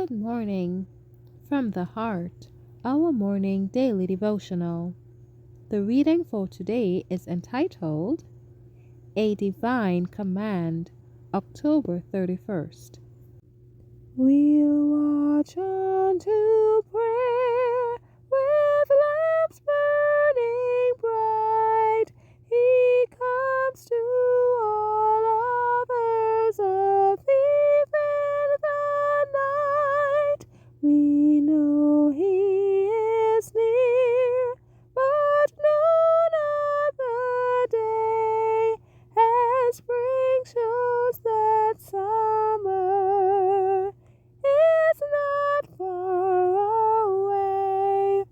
Good morning. From the Heart, our morning daily devotional. The reading for today is entitled A Divine Command, October 31st. We'll watch unto prayer with lamps burning bright. He comes to all others of thief in the night. We know he is near, but know not the day, as spring shows that summer is not far away.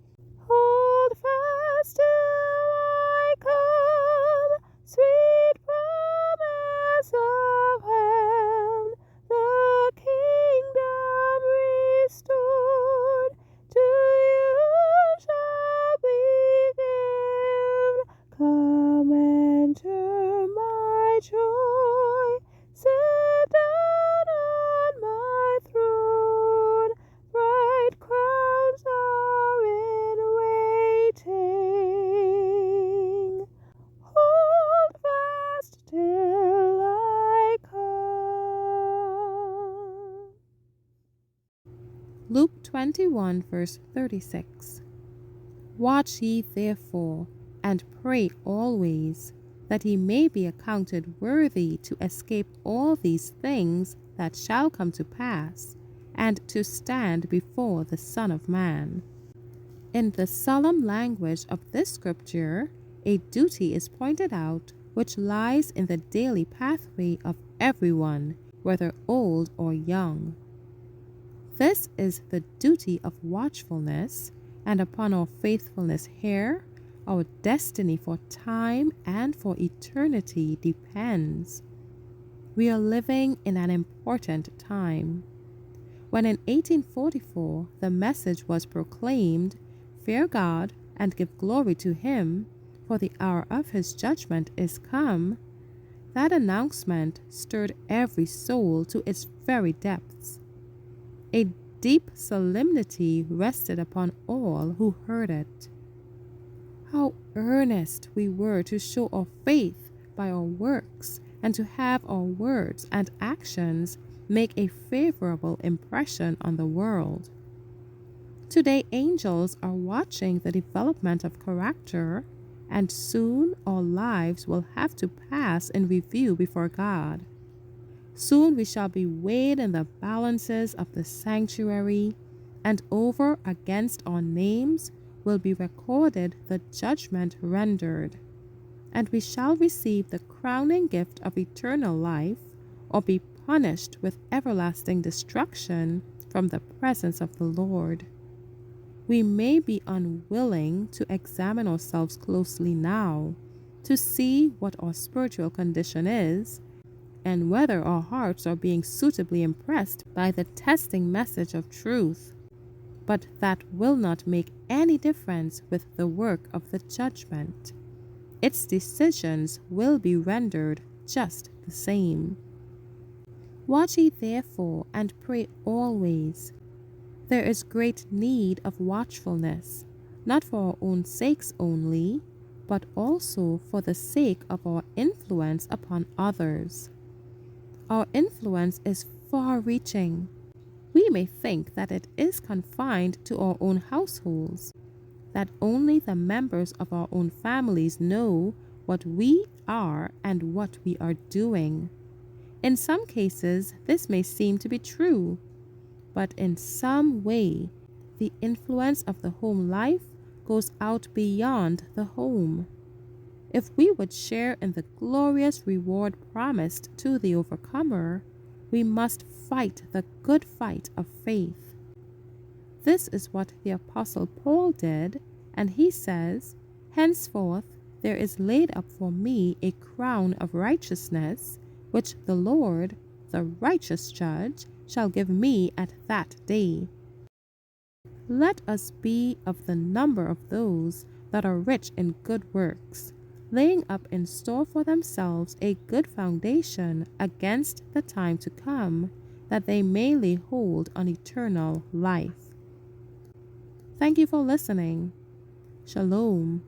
Hold fast till I come, sweet promise of heaven, the kingdom restored to you shall be given. Come enter my joy, sit down on my throne, bright crowns are in waiting. Hold fast till I come. Luke 21 verse 36. Watch ye therefore, and pray always, that ye may be accounted worthy to escape all these things that shall come to pass, and to stand before the Son of Man. In the solemn language of this scripture, a duty is pointed out which lies in the daily pathway of everyone, whether old or young. This is the duty of watchfulness, and upon our faithfulness here, our destiny for time and for eternity depends. We are living in an important time. When in 1844 the message was proclaimed, "Fear God and give glory to Him, for the hour of His judgment is come," that announcement stirred every soul to its very depths. A deep solemnity rested upon all who heard it. How earnest we were to show our faith by our works, and to have our words and actions make a favorable impression on the world. Today, angels are watching the development of character, and soon our lives will have to pass in review before God. Soon we shall be weighed in the balances of the sanctuary, and over against our names will be recorded the judgment rendered, and we shall receive the crowning gift of eternal life, or be punished with everlasting destruction from the presence of the Lord. We may be unwilling to examine ourselves closely now, to see what our spiritual condition is, and whether our hearts are being suitably impressed by the testing message of truth. But that will not make any difference with the work of the judgment. Its decisions will be rendered just the same. Watch ye therefore, and pray always. There is great need of watchfulness, not for our own sakes only, but also for the sake of our influence upon others. Our influence is far-reaching. We may think that it is confined to our own households, that only the members of our own families know what we are and what we are doing. In some cases, this may seem to be true, but in some way, the influence of the home life goes out beyond the home. If we would share in the glorious reward promised to the overcomer, we must fight the good fight of faith. This is what the Apostle Paul did, and he says, "Henceforth there is laid up for me a crown of righteousness, which the Lord, the righteous judge, shall give me at that day." Let us be of the number of those that are rich in good works, laying up in store for themselves a good foundation against the time to come, that they may lay hold on eternal life. Thank you for listening. Shalom.